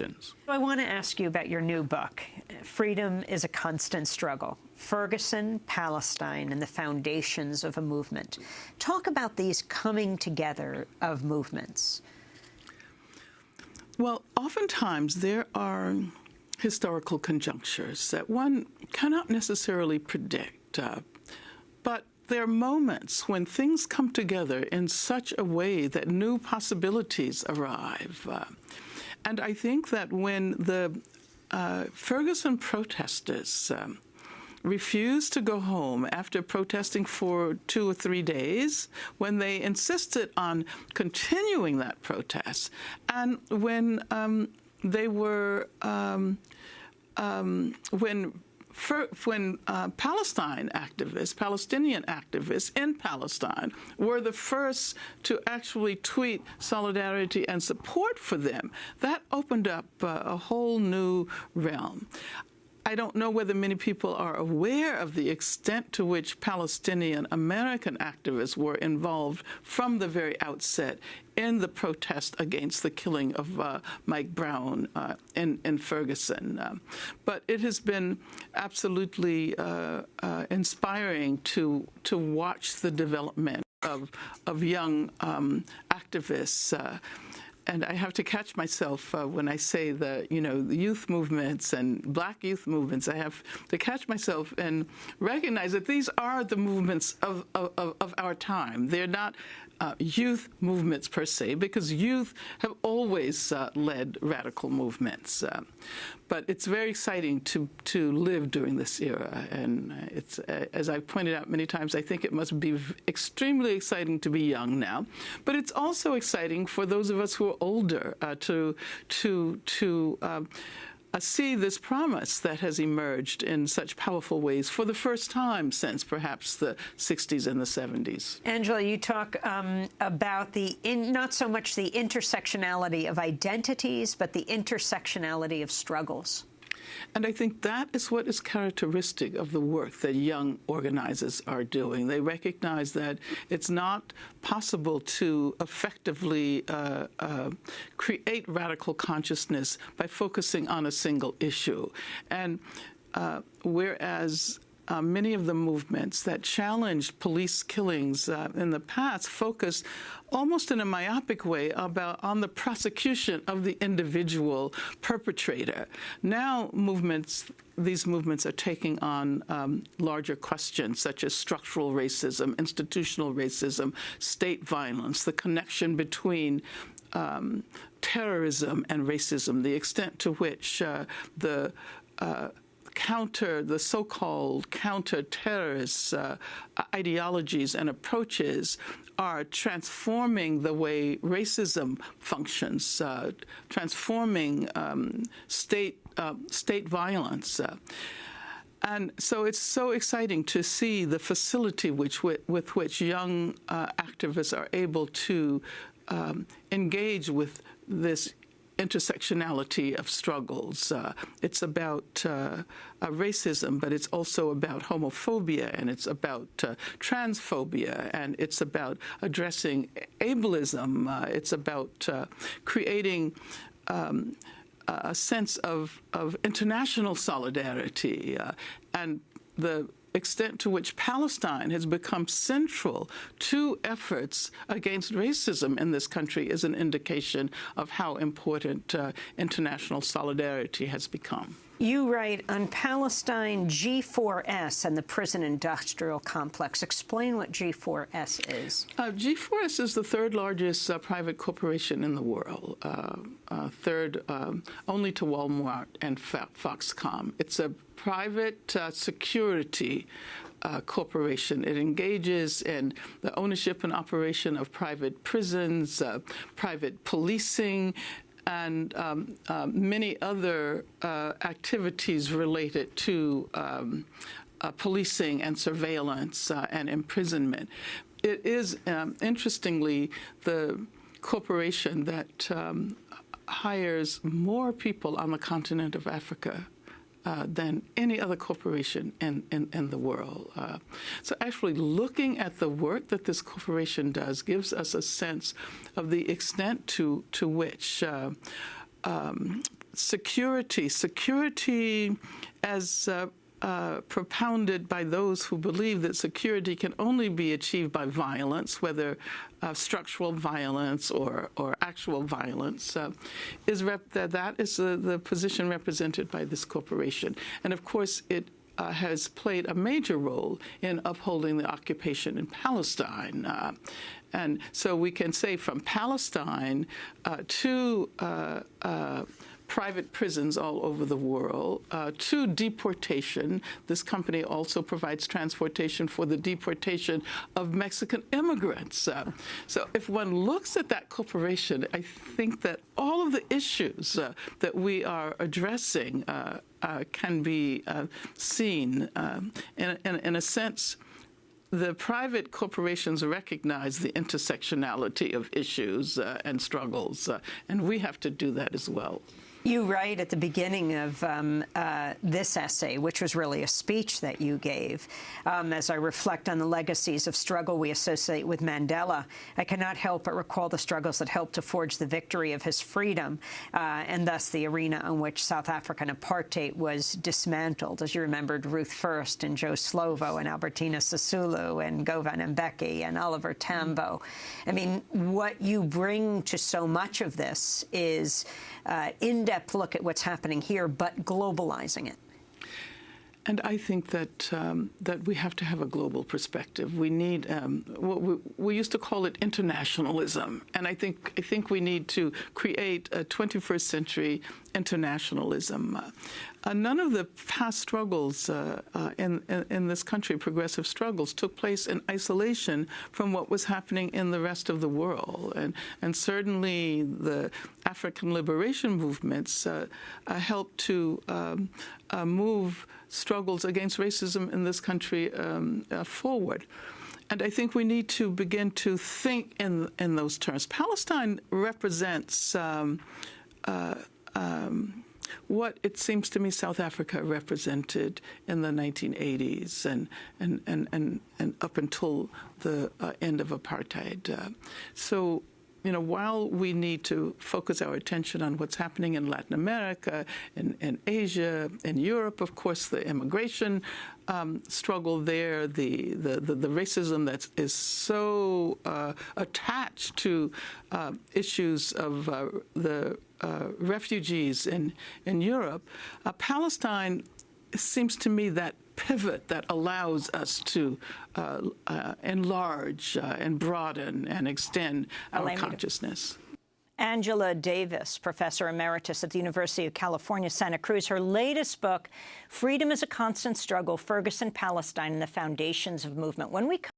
questions. I want to ask you about your new book, Freedom is a Constant Struggle, Ferguson, Palestine, and the Foundations of a Movement. Talk about these coming together of movements. Well, oftentimes there are historical conjunctures that one cannot necessarily predict, but there are moments when things come together in such a way that new possibilities arrive. And I think that when the Ferguson protesters refused to go home after protesting for 2 or 3 days, when they insisted on continuing that protest, and when they were when Palestinian activists in Palestine were the first to actually tweet solidarity and support for them, that opened up a whole new realm. I don't know whether many people are aware of the extent to which Palestinian American activists were involved from the very outset in the protest against the killing of Mike Brown in Ferguson. But it has been absolutely inspiring to watch the development of young activists. And I have to catch myself when I say the youth movements and black youth movements. I have to catch myself and recognize that these are the movements of our time. They're not youth movements per se, because youth have always led radical movements. But it's very exciting to live during this era. And it's, as I've pointed out many times, I think it must be extremely exciting to be young now. But it's also exciting for those of us who are older to see this promise that has emerged in such powerful ways for the first time since perhaps the 60s and the 70s. Angela, you talk about not so much the intersectionality of identities, but the intersectionality of struggles. And I think that is what is characteristic of the work that young organizers are doing. They recognize that it's not possible to effectively create radical consciousness by focusing on a single issue. And whereas many of the movements that challenged police killings in the past focused almost in a myopic way on the prosecution of the individual perpetrator. Now these movements are taking on larger questions such as structural racism, institutional racism, state violence, the connection between terrorism and racism, the extent to which the so-called counter-terrorist ideologies and approaches are transforming the way racism functions, transforming state violence. And so it's so exciting to see the facility with which young activists are able to engage with this intersectionality of struggles. It's about racism, but it's also about homophobia, and it's about transphobia, and it's about addressing ableism. It's about creating a sense of international solidarity, and the extent to which Palestine has become central to efforts against racism in this country is an indication of how important international solidarity has become. You write on Palestine, GForce and the prison industrial complex. Explain what GForce is. GForce is the third largest private corporation in the world, third only to Walmart and Foxconn. It's a private security corporation. It engages in the ownership and operation of private prisons, private policing, and many other activities related to policing and surveillance and imprisonment. It is, interestingly, the corporation that hires more people on the continent of Africa than any other corporation in the world. So actually looking at the work that this corporation does gives us a sense of the extent to which security as propounded by those who believe that security can only be achieved by violence, whether structural violence or actual violence, that is the position represented by this corporation. And of course, it has played a major role in upholding the occupation in Palestine. And so we can say from Palestine to private prisons all over the world, to deportation. This company also provides transportation for the deportation of Mexican immigrants. So if one looks at that corporation, I think that all of the issues that we are addressing can be seen. In a sense, the private corporations recognize the intersectionality of issues and struggles, and we have to do that as well. You write at the beginning of this essay, which was really a speech that you gave, as I reflect on the legacies of struggle we associate with Mandela, I cannot help but recall the struggles that helped to forge the victory of his freedom, and thus the arena on which South African apartheid was dismantled. As you remembered, Ruth First and Joe Slovo and Albertina Sisulu and Govan Mbeki and Oliver Tambo. I mean, what you bring to so much of this is in-depth look at what's happening here, but globalizing it. And I think that that we have to have a global perspective. We need what we used to call it internationalism, and I think we need to create a 21st century internationalism. None of the past struggles in this country, progressive struggles, took place in isolation from what was happening in the rest of the world. And certainly the African liberation movements helped to move struggles against racism in this country forward. And I think we need to begin to think in those terms. Palestine represents what it seems to me South Africa represented in the 1980s and up until the end of apartheid. So, you know, while we need to focus our attention on what's happening in Latin America, in Asia, in Europe, of course, the immigration struggle there, the racism that is so attached to issues of the refugees in Europe, Palestine seems to me that pivot that allows us to enlarge and broaden and extend our consciousness. Angela Davis, Professor Emeritus at the University of California, Santa Cruz. Her latest book, Freedom is a Constant Struggle, Ferguson, Palestine, and the Foundations of Movement. When we come